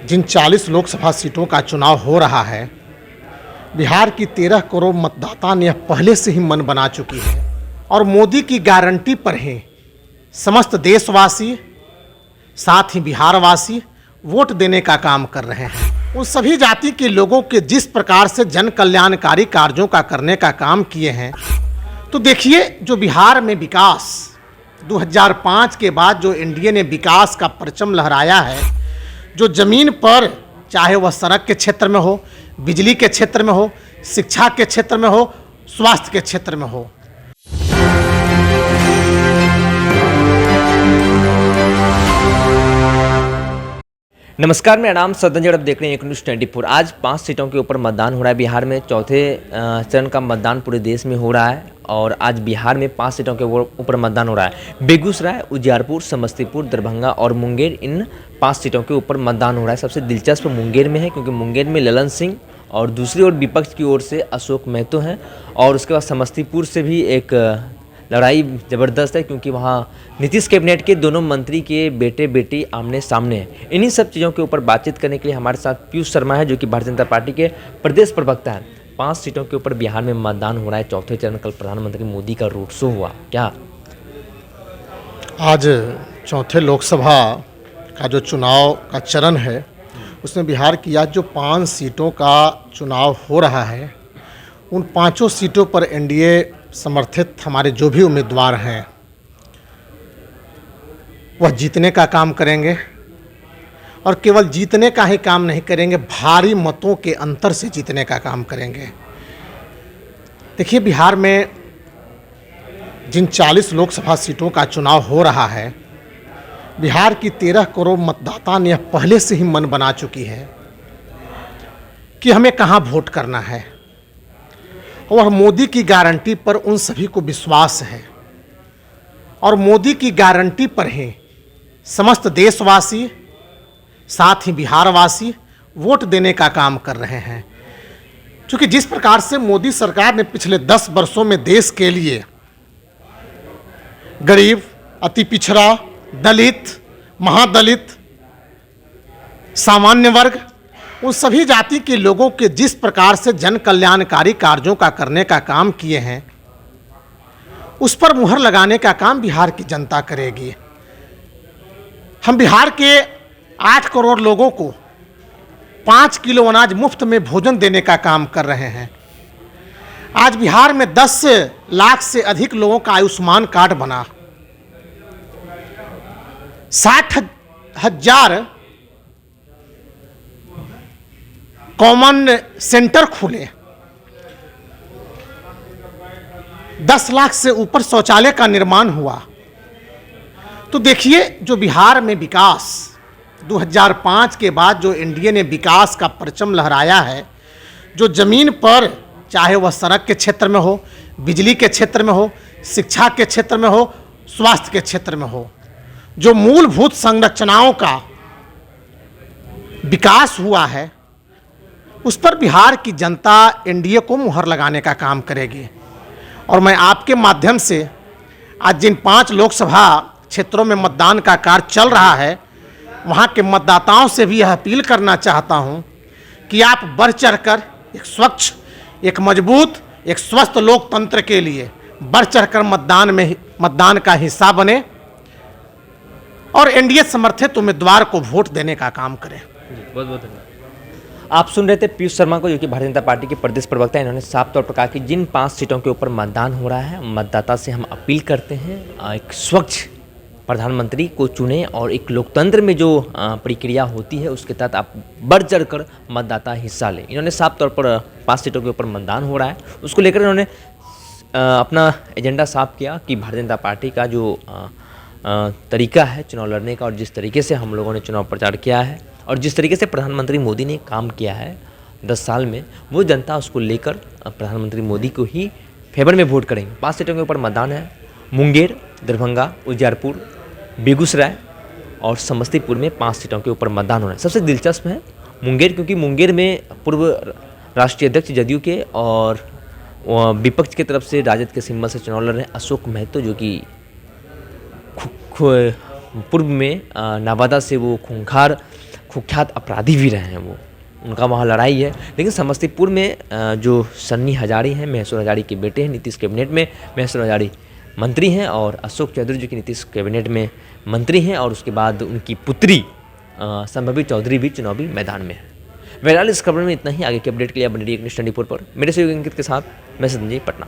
जिन 40 लोकसभा सीटों का चुनाव हो रहा है, बिहार की 13 करोड़ मतदाता ने पहले से ही मन बना चुकी है और मोदी की गारंटी पर ही समस्त देशवासी, साथ ही बिहारवासी वोट देने का काम कर रहे हैं। उन सभी जाति के लोगों के जिस प्रकार से जन कल्याणकारी कार्यों का करने का काम किए हैं, तो देखिए जो बिहार में विकास 2005 के बाद जो एनडीए ने विकास का परचम लहराया है, जो ज़मीन पर चाहे वह सड़क के क्षेत्र में हो, बिजली के क्षेत्र में हो, शिक्षा के क्षेत्र में हो, स्वास्थ्य के क्षेत्र में हो, नमस्कार, मेरा नाम सदन। आप देख रहे हैं एक न्यूज़ 24। आज 5 सीटों के ऊपर मतदान हो रहा है। बिहार में चौथे चरण का मतदान पूरे देश में हो रहा है और आज बिहार में 5 सीटों के ऊपर मतदान हो रहा है। बेगूसराय, उजियारपुर, समस्तीपुर, दरभंगा और मुंगेर, इन 5 सीटों के ऊपर मतदान हो रहा है। सबसे दिलचस्प मुंगेर में है क्योंकि मुंगेर में ललन सिंह और दूसरी ओर विपक्ष की ओर से अशोक महतो हैं और उसके बाद समस्तीपुर से भी एक लड़ाई ज़बरदस्त है क्योंकि वहाँ नीतीश कैबिनेट के दोनों मंत्री के बेटे बेटी आमने सामने हैं। इन्हीं सब चीज़ों के ऊपर बातचीत करने के लिए हमारे साथ पीयूष शर्मा है जो कि भारतीय जनता पार्टी के प्रदेश प्रवक्ता हैं। 5 सीटों के ऊपर बिहार में मतदान हो रहा है। चौथे चरण कल प्रधानमंत्री मोदी का रोड शो हुआ क्या? आज चौथे लोकसभा का जो चुनाव का चरण है, उसमें बिहार की आज जो 5 सीटों का चुनाव हो रहा है, उन 5 सीटों पर एनडीए समर्थित हमारे जो भी उम्मीदवार हैं वह जीतने का काम करेंगे और केवल जीतने का ही काम नहीं करेंगे, भारी मतों के अंतर से जीतने का काम करेंगे। देखिए, बिहार में जिन 40 लोकसभा सीटों का चुनाव हो रहा है, बिहार की 13 करोड़ मतदाता ने पहले से ही मन बना चुकी है कि हमें कहाँ वोट करना है और मोदी की गारंटी पर उन सभी को विश्वास है और मोदी की गारंटी पर ही समस्त देशवासी, साथ ही बिहारवासी वोट देने का काम कर रहे हैं। क्योंकि जिस प्रकार से मोदी सरकार ने पिछले 10 वर्षों में देश के लिए गरीब, अति पिछड़ा, दलित, महादलित, सामान्य वर्ग, उन सभी जाति के लोगों के जिस प्रकार से जन कल्याणकारी कार्यों का करने का काम किए हैं, उस पर मुहर लगाने का काम बिहार की जनता करेगी। हम बिहार के 8 करोड़ लोगों को 5 किलो अनाज मुफ्त में भोजन देने का काम कर रहे हैं। आज बिहार में 10 लाख से अधिक लोगों का आयुष्मान कार्ड बना, 60,000 कॉमन सेंटर खुले, 10 लाख से ऊपर शौचालय का निर्माण हुआ। तो देखिए जो बिहार में विकास 2005 के बाद जो एनडीए ने विकास का परचम लहराया है, जो ज़मीन पर चाहे वह सड़क के क्षेत्र में हो, बिजली के क्षेत्र में हो, शिक्षा के क्षेत्र में हो, स्वास्थ्य के क्षेत्र में हो, जो मूलभूत संरचनाओं का विकास हुआ है, उस पर बिहार की जनता एनडीए को मुहर लगाने का काम करेगी। और मैं आपके माध्यम से आज जिन 5 लोकसभा क्षेत्रों में मतदान का कार्य चल रहा है, वहाँ के मतदाताओं से भी यह अपील करना चाहता हूँ कि आप बढ़ चढ़कर एक स्वच्छ, एक मजबूत, एक स्वस्थ लोकतंत्र के लिए बढ़ चढ़कर मतदान का हिस्सा बने और एनडीए समर्थित उम्मीदवार को वोट देने का काम करें। बहुत बहुत धन्यवाद। आप सुन रहे थे पीयूष शर्मा को जो कि भारतीय जनता पार्टी के प्रदेश प्रवक्ता हैं। इन्होंने साफ तौर पर कहा कि जिन 5 सीटों के ऊपर मतदान हो रहा है, मतदाता से हम अपील करते हैं एक स्वच्छ प्रधानमंत्री को चुने और एक लोकतंत्र में जो प्रक्रिया होती है उसके तहत आप बढ़ चढ़कर मतदाता हिस्सा लें। इन्होंने साफ तौर पर 5 सीटों के ऊपर मतदान हो रहा है उसको लेकर इन्होंने अपना एजेंडा साफ किया कि भारतीय जनता पार्टी का जो तरीका है चुनाव लड़ने का और जिस तरीके से हम लोगों ने चुनाव प्रचार किया है और जिस तरीके से प्रधानमंत्री मोदी ने काम किया है 10 साल में, वो जनता उसको लेकर प्रधानमंत्री मोदी को ही फेवर में वोट करेंगे। 5 सीटों के ऊपर मतदान है। मुंगेर, दरभंगा, उजियारपुर, बेगूसराय और समस्तीपुर में 5 सीटों के ऊपर मतदान हो रहा है। सबसे दिलचस्प है मुंगेर क्योंकि मुंगेर में पूर्व राष्ट्रीय अध्यक्ष जदयू के और विपक्ष की तरफ से राजद के सिंबल से चुनाव लड़ रहे हैं अशोक महतो, जो कि पूर्व में नवादा से वो कुख्यात अपराधी भी रहे हैं वो, उनका वहाँ लड़ाई है। लेकिन समस्तीपुर में जो सन्नी हजारी हैं, महेश्वर हजारी के बेटे हैं, नीतीश कैबिनेट में महेश्वर हजारी मंत्री हैं और अशोक चौधरी जो कि नीतीश कैबिनेट में मंत्री हैं, और उसके बाद उनकी पुत्री संभवी चौधरी भी चुनावी मैदान में है। बहरहाल इस खबर में इतना ही। आगे की अपडेट के लिए बने रहिए नेक्स्ट 24 पर। मेरे सहयोगी अंकित के साथ मैं संजय पटना।